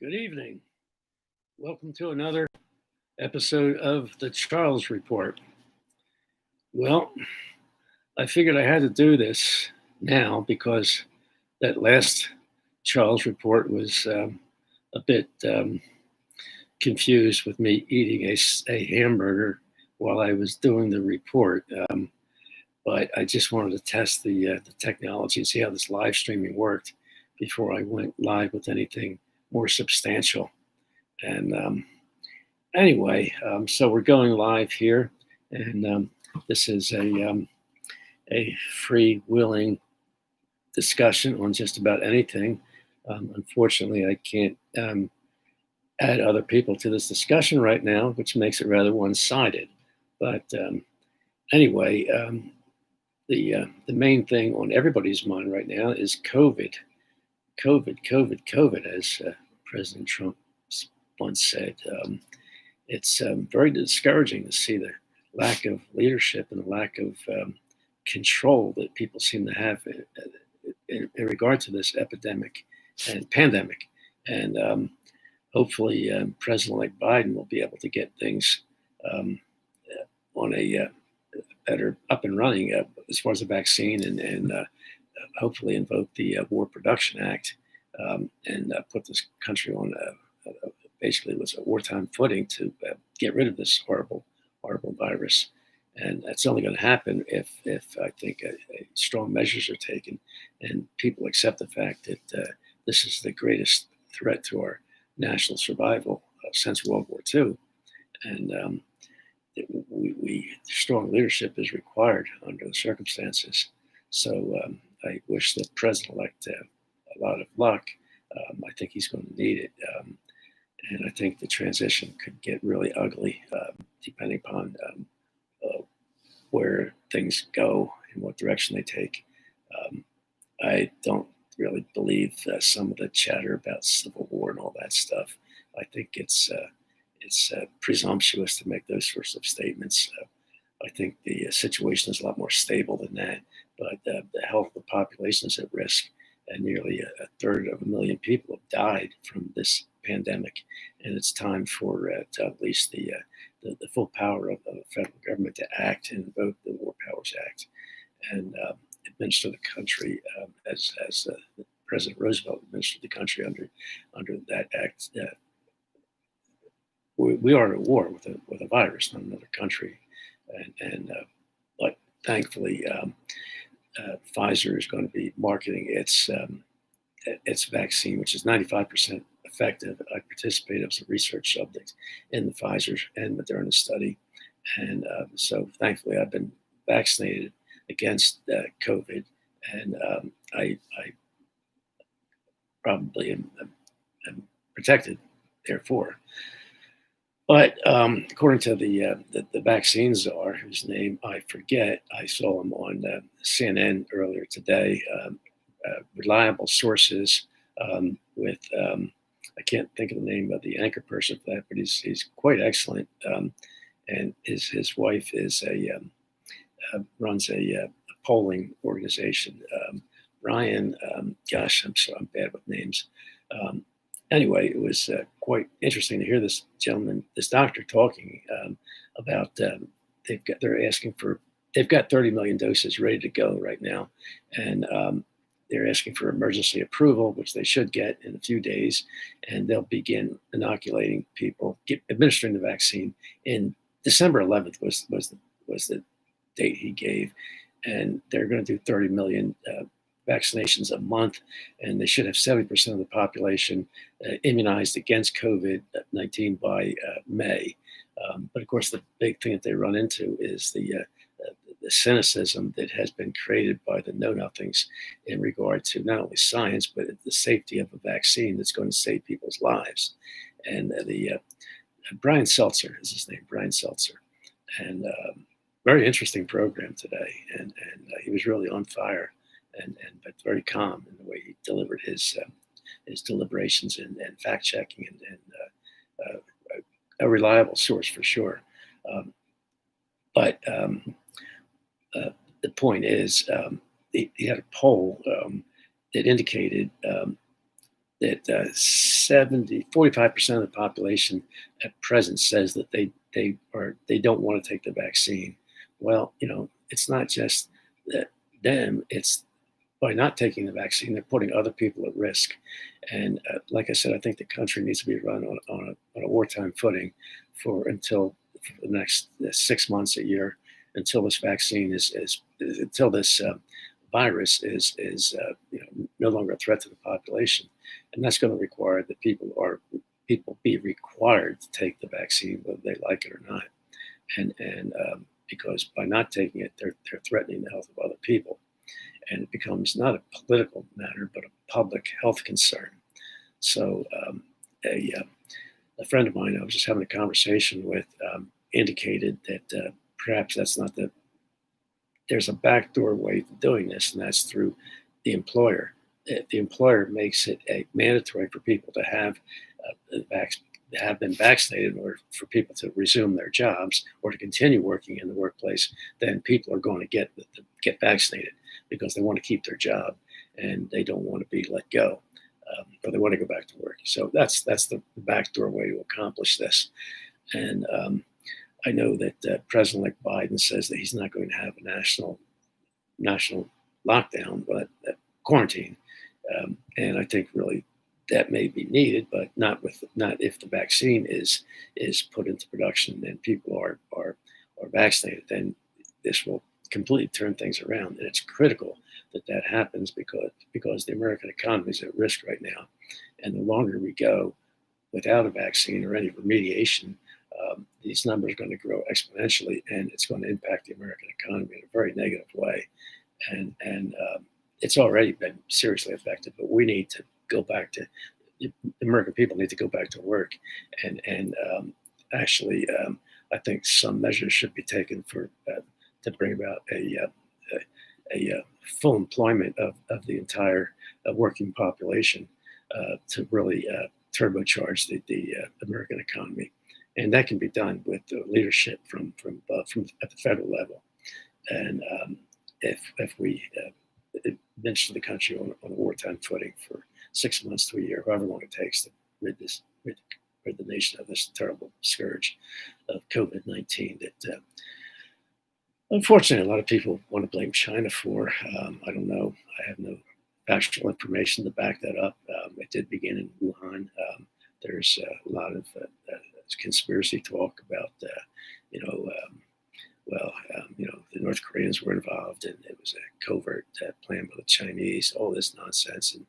Good evening. Welcome to another episode of the Charles Report. Well, I figured I had to do this now because that last Charles Report was a bit confused with me eating a hamburger while I was doing the report. But I just wanted to test the technology and see how this live streaming worked before I went live with anything more substantial. And anyway, so we're going live here, and this is a free-willing discussion on just about anything. Unfortunately, I can't add other people to this discussion right now, which makes it rather one-sided. But anyway, the main thing on everybody's mind right now is COVID. COVID, as President Trump once said. It's very discouraging to see the lack of leadership and the lack of control that people seem to have in regard to this epidemic and pandemic. And hopefully, President-elect Biden will be able to get things on a better up and running as far as the vaccine and hopefully invoke the War Production Act and put this country on basically was a wartime footing to get rid of this horrible virus. And that's only going to happen if I think strong measures are taken and people accept the fact that this is the greatest threat to our national survival since World War II. And strong leadership is required under the circumstances. So I wish the president-elect a lot of luck. I think he's going to need it. And I think the transition could get really ugly depending upon where things go and what direction they take. I don't really believe some of the chatter about civil war and all that stuff. I think it's presumptuous to make those sorts of statements. I think the situation is a lot more stable than that, but the health of the population is at risk, and nearly a third of a million people have died from this pandemic, and it's time for to unleash the full power of the federal government to act and invoke the War Powers Act and administer the country as President Roosevelt administered the country under that act. We are at a war with a virus, not another country, but thankfully Pfizer is going to be marketing its vaccine, which is 95% effective. I participated as a research subject in the Pfizer and Moderna study, and so thankfully I've been vaccinated against COVID, and I probably am protected, therefore. But according to the vaccine czar, whose name I forget, I saw him on CNN earlier today. Reliable sources with I can't think of the name of the anchor person for that, but he's quite excellent. And his wife is runs a polling organization. Ryan, gosh, I'm bad with names. Anyway, it was quite interesting to hear this doctor talking about they've got 30 million doses ready to go right now, and they're asking for emergency approval, which they should get in a few days, and they'll begin inoculating people, administering the vaccine in December 11th was the date he gave, and they're going to do 30 million vaccinations a month, and they should have 70% of the population immunized against COVID-19 by May. But of course, the big thing that they run into is the cynicism that has been created by the know-nothings in regard to not only science, but the safety of a vaccine that's going to save people's lives. And Brian Seltzer is his name, Brian Seltzer. And very interesting program today. And he was really on fire but very calm in the way he delivered his deliberations and fact-checking and a reliable source for sure. But the point is, he had a poll that indicated that 45% of the population at present says that they don't want to take the vaccine. Well, it's not just that them; it's by not taking the vaccine, they're putting other people at risk. And like I said, I think the country needs to be run on a wartime footing for the next 6 months, a year, until this vaccine until this virus is no longer a threat to the population. And that's going to require that people be required to take the vaccine, whether they like it or not. And because by not taking it, they're threatening the health of other people, and it becomes not a political matter but a public health concern. So a friend of mine I was just having a conversation with indicated that perhaps that's not there's a backdoor way of doing this, and that's through the employer. The employer makes it mandatory for people to have been vaccinated in order for people to resume their jobs or to continue working in the workplace. Then people are going to get vaccinated because they want to keep their job and they don't want to be let go, or they want to go back to work. So that's the backdoor way to accomplish this. And I know that President-elect Biden says that he's not going to have a national lockdown, but quarantine. And I think really that may be needed, but not if the vaccine is put into production and people are vaccinated. Then this will completely turn things around, and it's critical that happens because the American economy is at risk right now, and the longer we go without a vaccine or any remediation, these numbers are going to grow exponentially, and it's going to impact the American economy in a very negative way. And it's already been seriously affected, but we need to go back to the American people need to go back to work, and actually, I think some measures should be taken to bring about a full employment of the entire working population to really turbocharge the American economy, and that can be done with the leadership from at the federal level. And if we mention the country on a wartime footing for 6 months to a year, however long it takes to rid the nation of this terrible scourge of COVID-19 that unfortunately a lot of people want to blame China for. I don't know. I have no factual information to back that up. It did begin in Wuhan. There's a lot of conspiracy talk about, the North Koreans were involved, and it was a covert plan by the Chinese. All this nonsense, and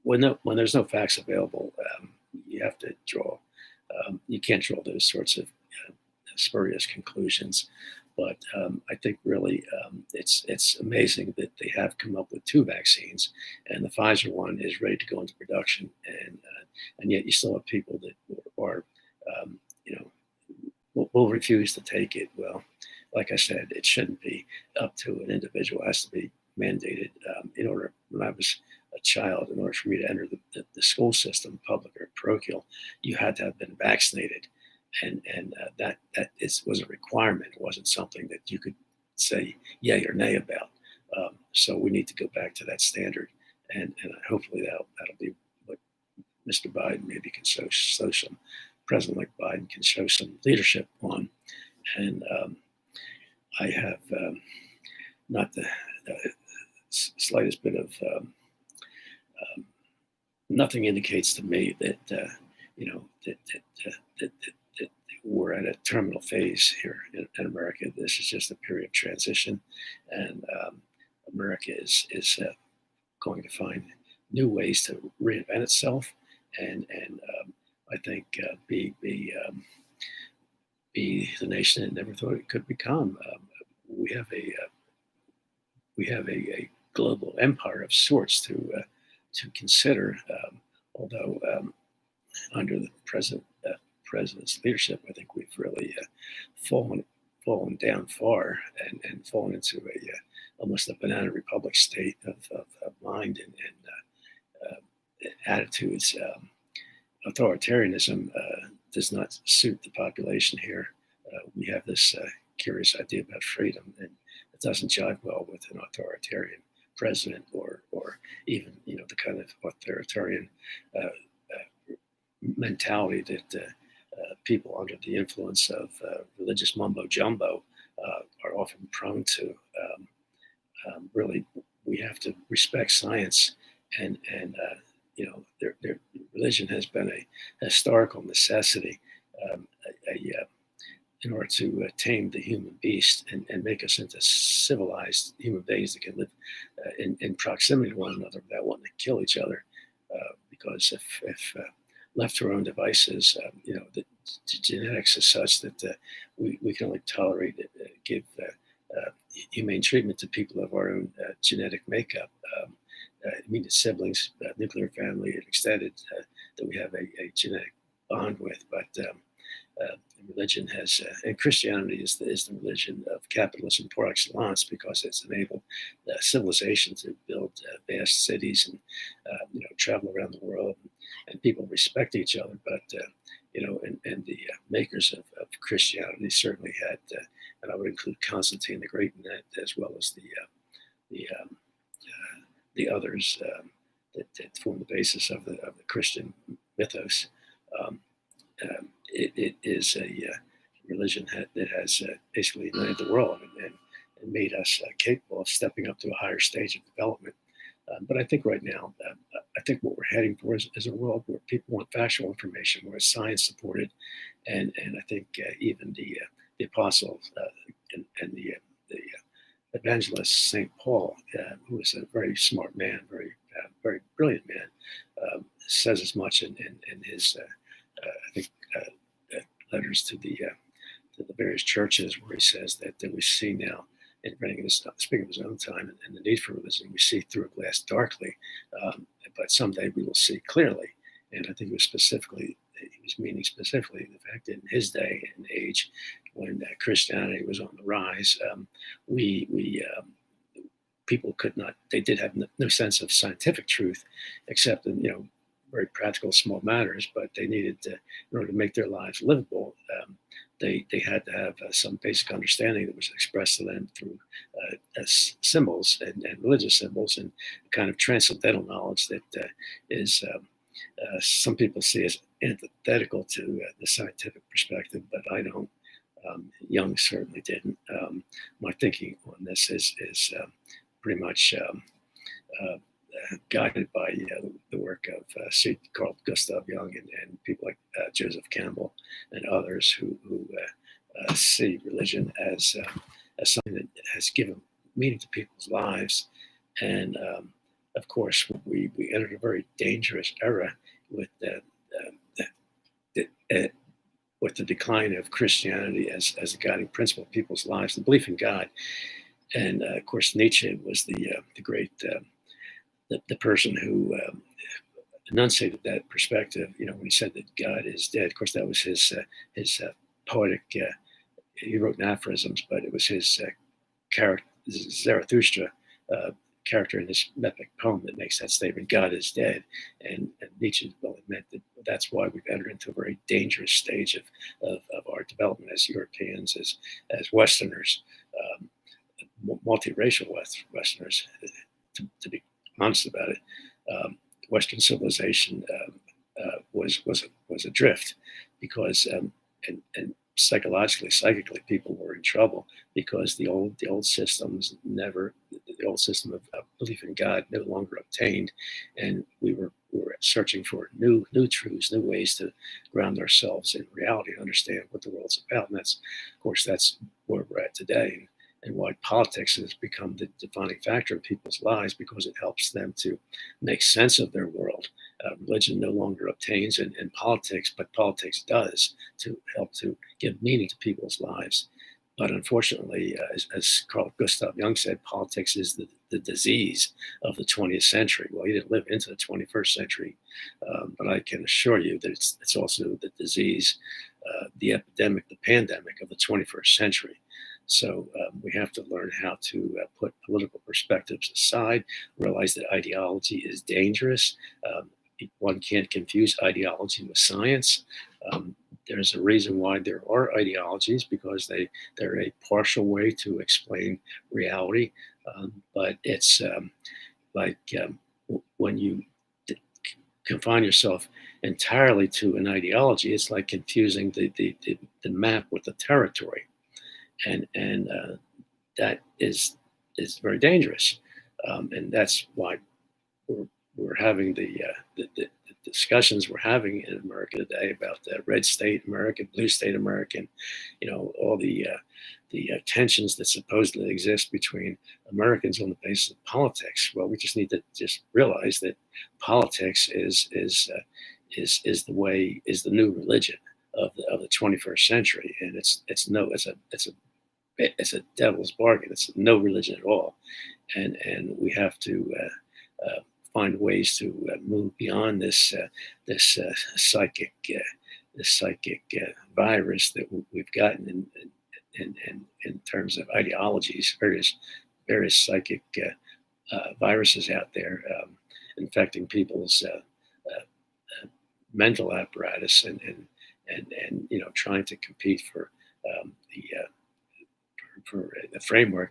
when there's no facts available, you have to draw. You can't draw those sorts of spurious conclusions. But I think really it's amazing that they have come up with 2 vaccines, and the Pfizer one is ready to go into production, and yet you still have people that are will refuse to take it. Well, like I said, it shouldn't be up to an individual. It has to be mandated. When I was a child, in order for me to enter the school system, public or parochial, you had to have been vaccinated. And that was a requirement. It wasn't something that you could say yay or nay about. So we need to go back to that standard, and hopefully that'll be what Mr. Biden maybe can show some President-elect Biden can show some leadership on. And I have not the slightest bit of nothing indicates to me that that we're at a terminal phase here in America. This is just a period of transition, and America is going to find new ways to reinvent itself, and I think be the nation it never thought it could become. We have a global empire of sorts to consider, although under the president's leadership, I think we've really fallen down far and fallen into almost a banana republic state of mind and attitudes. Authoritarianism does not suit the population here. We have this curious idea about freedom, and it doesn't jive well with an authoritarian president or or even the kind of authoritarian mentality that people under the influence of religious mumbo jumbo are often prone to. Really, we have to respect science, and their religion has been a historical necessity in order to tame the human beast and make us into civilized human beings that can live in proximity to one another without wanting to kill each other. Because if left to our own devices, the genetics is such that we can only tolerate it, give humane treatment to people of our own genetic makeup, immediate siblings, nuclear family, and extended that we have a genetic bond with. But religion has, and Christianity is the religion of capitalism par excellence, because it's enabled civilization to build vast cities and travel around the world, and people respect each other. But and the makers of Christianity certainly had, and I would include Constantine the Great in that, as well as the others that form the basis of the Christian mythos. Um, it is a religion that has basically united the world and made us capable of stepping up to a higher stage of development. But I think right now, I think what we're heading for is a world where people want factual information, where it's science supported, and I think even the apostles and the evangelist Saint Paul, who is a very smart man, very brilliant man, says as much in his I think letters to the various churches, where he says that we see now, and speaking of his own time and the need for religion, we see through a glass darkly, but someday we will see clearly. And I think he was meaning specifically the fact that in his day and age, when Christianity was on the rise, people could not, they did have no sense of scientific truth, except in very practical small matters, but they needed to, in order to make their lives livable, they had to have some basic understanding that was expressed to them through symbols and religious symbols, and kind of transcendental knowledge that is some people see as antithetical to the scientific perspective, but I don't. Jung certainly didn't. My thinking on this is pretty much guided by the work of Carl Gustav Jung and people like Joseph Campbell and others who see religion as something that has given meaning to people's lives. And of course, we entered a very dangerous era with with the decline of Christianity as a guiding principle of people's lives, the belief in God. And of course, Nietzsche was the great the person who enunciated that perspective. When he said that God is dead. Of course, that was his poetic. He wrote aphorisms, but it was his character, Zarathustra character in this epic poem that makes that statement: "God is dead." And Nietzsche meant that that's why we've entered into a very dangerous stage of our development as Europeans, as Westerners, multiracial Westerners. To be honest about it, Western civilization was adrift because and psychologically, psychically, people were in trouble because the old systems the old system of belief in God no longer obtained, and we were searching for new truths, new ways to ground ourselves in reality and understand what the world's about. And that's where we're at today. And why politics has become the defining factor in people's lives, because it helps them to make sense of their world. Religion no longer obtains in politics, but politics does to help to give meaning to people's lives. But unfortunately, as Carl Gustav Jung said, politics is the disease of the 20th century. Well, he didn't live into the 21st century, but I can assure you that it's also the disease, the epidemic, the pandemic of the 21st century. So we have to learn how to put political perspectives aside, realize that ideology is dangerous. One can't confuse ideology with science. There's a reason why there are ideologies, because they're a partial way to explain reality. But it's like when you confine yourself entirely to an ideology, it's like confusing the map with the territory, and that is very dangerous, and that's why we're, we're having the discussions we're having in America today about the red state America, blue state America, and all the tensions that supposedly exist between Americans on the basis of politics. Well, we just need to just realize that politics is the way, is the new religion of the 21st century, and it's a devil's bargain. It's no religion at all, and we have to find ways to move beyond this psychic virus that we've gotten in terms of ideologies, various psychic viruses out there infecting people's mental apparatus, and trying to compete for the framework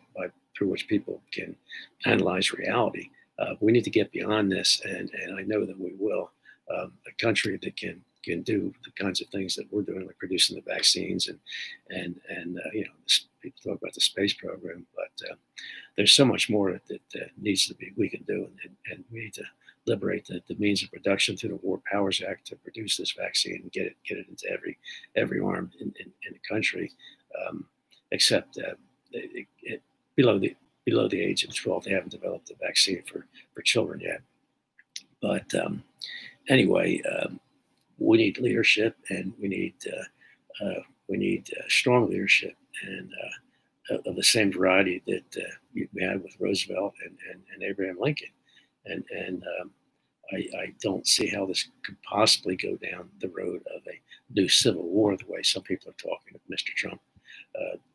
through which people can analyze reality. We need to get beyond this, and I know that we will. A country that can do the kinds of things that we're doing, like producing the vaccines, and people talk about the space program, but there's so much more that needs to be we can do, and we need to liberate the means of production through the War Powers Act to produce this vaccine and get it into every arm in the country, except below the age of 12. They haven't developed a vaccine for children yet. But anyway, we need leadership, and we need strong leadership, and of the same variety that we had with Roosevelt and Abraham Lincoln. And I don't see how this could possibly go down the road of a new civil war the way some people are talking. If Mr. Trump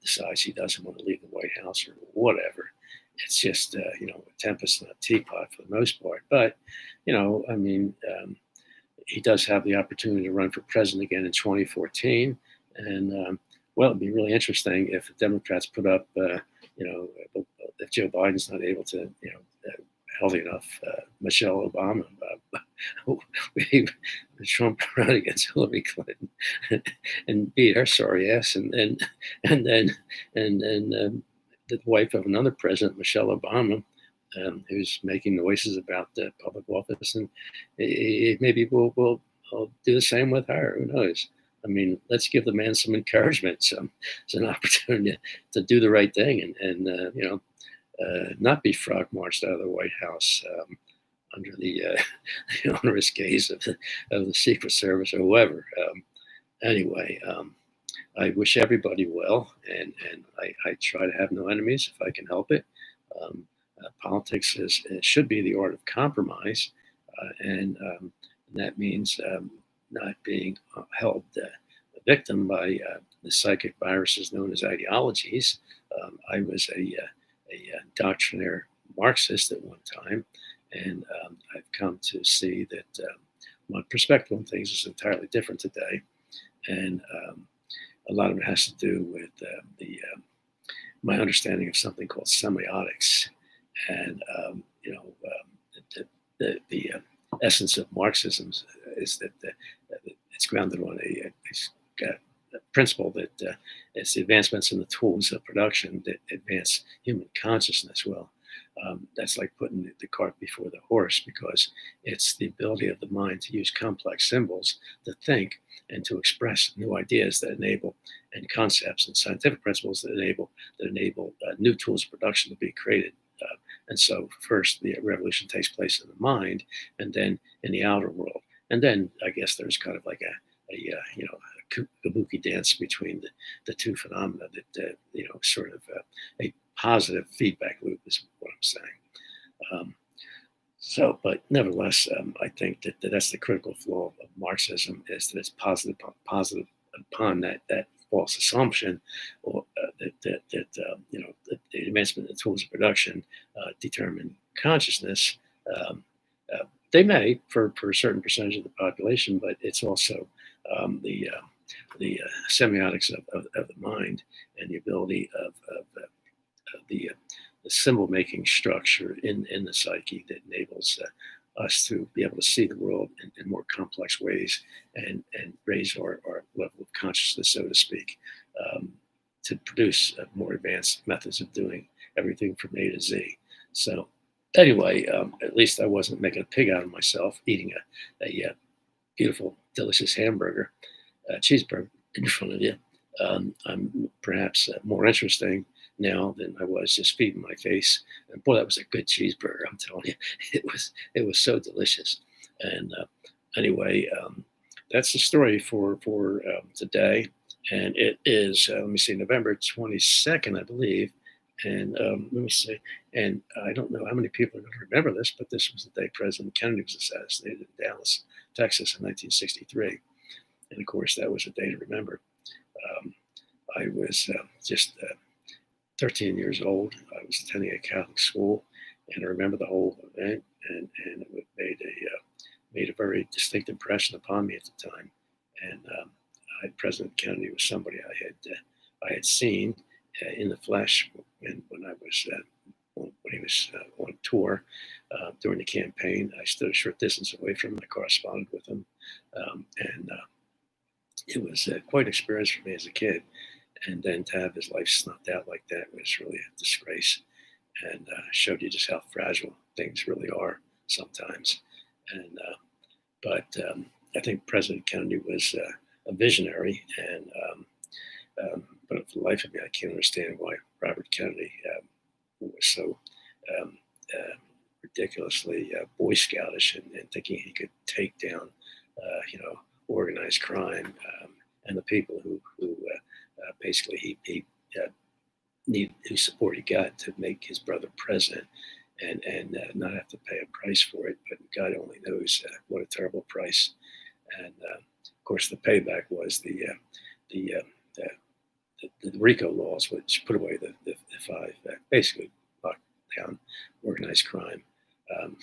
decides he doesn't want to leave the White House or whatever, it's just a tempest in a teapot for the most part. But he does have the opportunity to run for president again in 2014, and well, it'd be really interesting if the Democrats put up, if Joe Biden's not able to, healthy enough, Michelle Obama, Trump run against Hillary Clinton and beat her sorry ass, and then the wife of another president, Michelle Obama, who's making noises about public office, and maybe we'll do the same with her. Who knows? I mean, let's give the man some encouragement, some opportunity to do the right thing, and not be frog marched out of the White House under the onerous gaze of the Secret Service or whoever. Anyway, I wish everybody well, and I try to have no enemies if I can help it. Politics should be the art of compromise, and that means not being held a victim by the psychic viruses known as ideologies. I was a doctrinaire Marxist at one time, and I've come to see that my perspective on things is entirely different today, and a lot of it has to do with my understanding of something called semiotics, and the essence of Marxism is that it's grounded on a principle that it's the advancements in the tools of production that advance human consciousness. Well, that's like putting the cart before the horse, because it's the ability of the mind to use complex symbols to think and to express new ideas that enable, and concepts and scientific principles that enable new tools of production to be created. And so first the revolution takes place in the mind, and then in the outer world. And then I guess there's kind of like a kabuki dance between the two phenomena that, sort of a positive feedback loop is what I'm saying. But nevertheless, I think that that's the critical flaw of Marxism, is that it's positive upon that false assumption, or that the advancement of the tools of production determine consciousness. They may for a certain percentage of the population, but it's also the semiotics of the mind, and the ability of the the symbol making structure in the psyche that enables us to be able to see the world in more complex ways and raise our level of consciousness, so to speak, um, to produce more advanced methods of doing everything from A to Z. So anyway, at least I wasn't making a pig out of myself eating a beautiful, delicious hamburger, cheeseburger in front of you. I'm perhaps more interesting now than I was just feeding my face. And boy, that was a good cheeseburger. I'm telling you, it was so delicious. And anyway, that's the story for today. And it is let me see, November 22nd, I believe. And let me see. And I don't know how many people are going to remember this, but this was the day President Kennedy was assassinated in Dallas, Texas, in 1963. And of course, that was a day to remember. Um, I was just 13 years old. I was attending a Catholic school, and I remember the whole event, and it made a very distinct impression upon me at the time. And President Kennedy was somebody I had seen in the flesh when I was when he was on tour during the campaign. I stood a short distance away from him. I corresponded with him, and it was quite an experience for me as a kid. And then to have his life snuffed out like that was really a disgrace, and showed you just how fragile things really are sometimes. And but I think President Kennedy was a visionary, and but for the life of me, I can't understand why Robert Kennedy was so um, ridiculously Boy Scoutish and thinking he could take down, organized crime and the people who basically he need whose support he got to make his brother president, and not have to pay a price for it. But God only knows what a terrible price. And of course, the payback was the, uh, the the RICO laws, which put away the five, basically locked down organized crime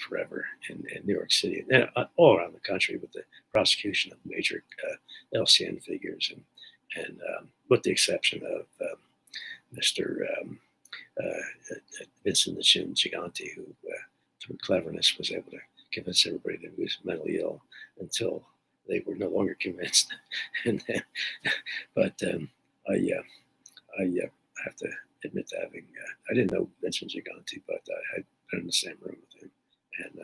forever in New York City and all around the country with the prosecution of major LCN figures, and with the exception of Mr. Vincent the Chin Gigante, who through cleverness was able to convince everybody that he was mentally ill until they were no longer convinced. and then, but I have to admit to having I didn't know Vincent Gigante, but I had been in the same room with him, and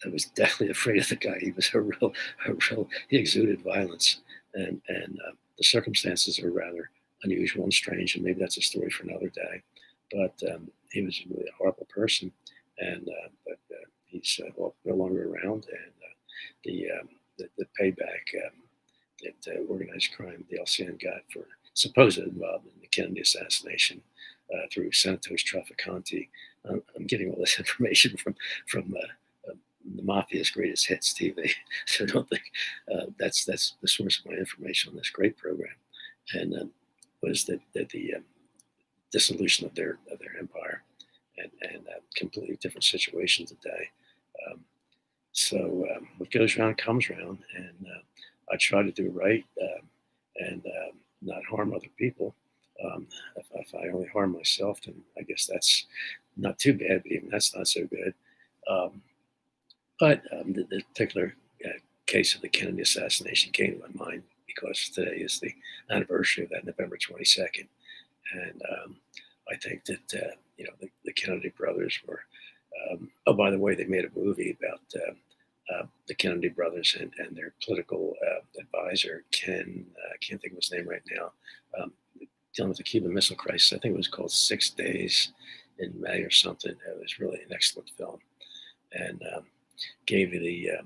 I was definitely afraid of the guy. He was a real. He exuded violence, and the circumstances are rather unusual and strange, and maybe that's a story for another day. But he was really a horrible person, and but he's no longer around, and the payback that organized crime, the LCN, got for supposed involvement in the Kennedy assassination through Senators Trafficante. I'm getting all this information from the Mafia's Greatest Hits TV, so I don't think that's the source of my information on this great program. And was that the dissolution of their empire, and completely different situation today. Um, so what goes around comes around, and I try to do right, and not harm other people. If I only harm myself, then I guess that's not too bad, but even that's not so good. Um, but the particular case of the Kennedy assassination came to my mind because today is the anniversary of that, November 22nd. And I think that, the Kennedy brothers were, oh, by the way, they made a movie about the Kennedy brothers and their political advisor, Ken, I can't think of his name right now, dealing with the Cuban Missile Crisis. I think it was called 6 Days in May or something. It was really an excellent film, and gave you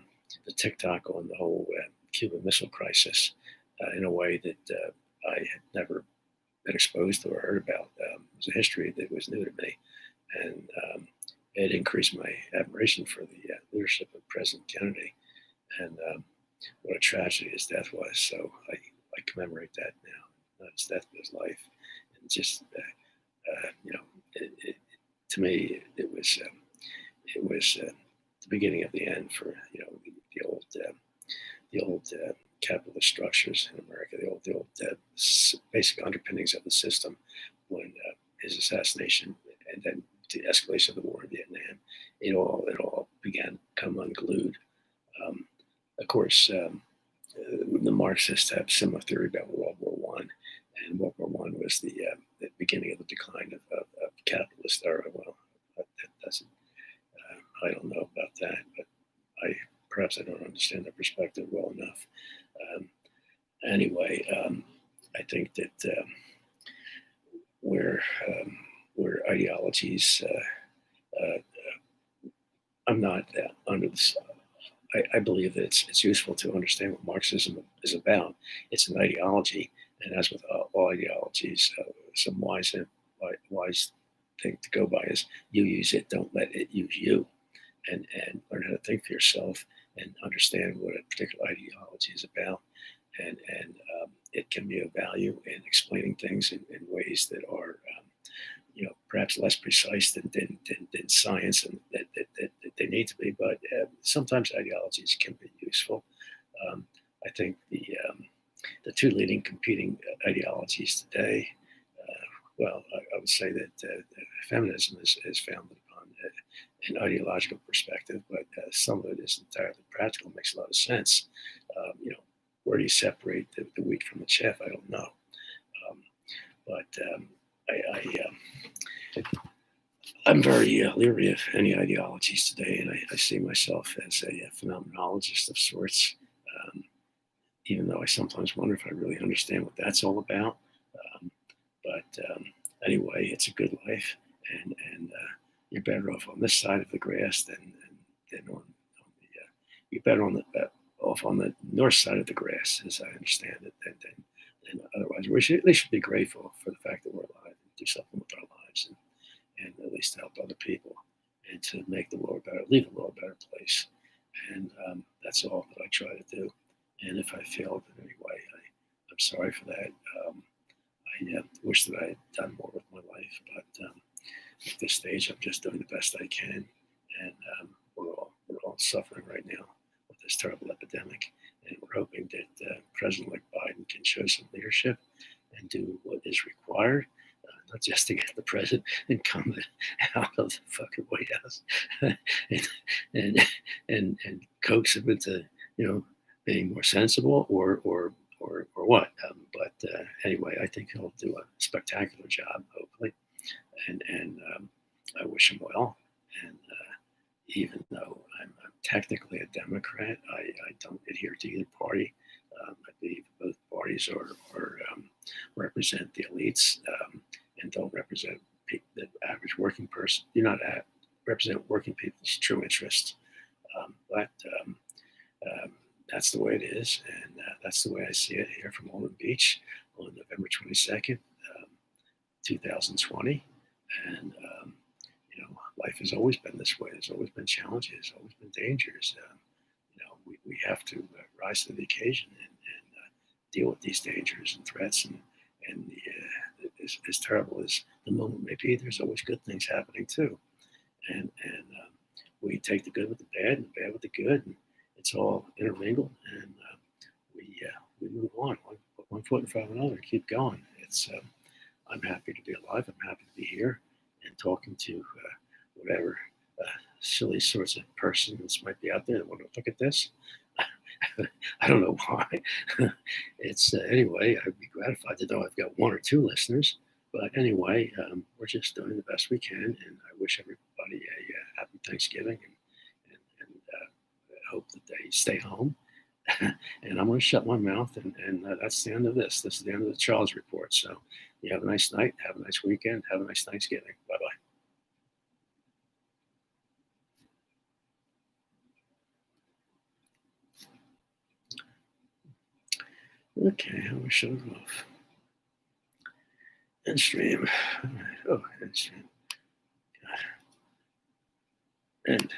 the TikTok on the whole Cuban Missile Crisis in a way that I had never been exposed to or heard about. It was a history that was new to me, and it increased my admiration for the leadership of President Kennedy, and what a tragedy his death was. So I commemorate that now, not his death, but his life, and just to me, it was the beginning of the end for the old capitalist structures in America, the old basic underpinnings of the system his assassination, and then the escalation of the war in Vietnam, it all began to come unglued. Um, of course, the Marxists have similar theory about World War One, and World War One was the beginning of the decline of capitalist era. Well, that doesn't. I don't know about that, but perhaps I don't understand their perspective well enough. Um, anyway, I think that where where ideologies, I'm not under this. I believe that it's useful to understand what Marxism is about. It's an ideology, and as with all ideologies, some wise thing to go by is you use it, don't let it use you, and learn how to think for yourself and understand what a particular ideology is about, and it can be of value in explaining things in ways that are perhaps less precise than science, and that they need to be. But sometimes ideologies can be useful. I think the two leading competing ideologies today, well, I would say that feminism is founded upon an ideological perspective, but some of it is entirely practical. It makes a lot of sense. Where do you separate the wheat from the chaff? I don't know. But I'm very leery of any ideologies today, and I see myself as a phenomenologist of sorts, even though I sometimes wonder if I really understand what that's all about. But anyway, it's a good life, and you're better off on this side of the grass than on the. You're better off on the north side of the grass, as I understand it, than otherwise. We should at least be grateful for the fact that we're alive and do something with our lives, and at least help other people, and to make the world better, leave the world a better place. And that's all that I try to do. And if I failed in any way, I'm sorry for that. I wish that I had done more with my life, but at this stage, I'm just doing the best I can. And we're all suffering right now with this terrible epidemic. And we're hoping that President like Biden can show some leadership and do what is required, not just to get the president incumbent out of the fucking White House and coax him into being more sensible or what. But anyway, I think he'll do a spectacular job, hopefully, and I wish him well. And even though I'm technically a Democrat, I don't adhere to either party. I believe both parties represent the elites and don't represent the average working person. Do not represent working people's true interests. But that's the way it is, and that's the way I see it here from Walnut Beach on November 22nd, 2020. And life has always been this way. There's always been challenges, always been dangers. We have to rise to the occasion and deal with these dangers and threats. And as terrible as the moment may be, there's always good things happening too. And we take the good with the bad and the bad with the good, and it's all intermingled. And we move on, one foot in front of another, and keep going. I'm happy to be alive. I'm happy to be here and talking to whatever silly sorts of persons might be out there that want to look at this. I don't know why. It's anyway, I'd be gratified to know I've got one or two listeners. But anyway, we're just doing the best we can, and I wish everybody a happy Thanksgiving, and hope that they stay home. And I'm going to shut my mouth, and that's the end of this. This is the end of the Charles Report. So you have a nice night, have a nice weekend, have a nice Thanksgiving. Bye-bye. Okay, how do we shut it off? End stream. Oh, end stream. God. End.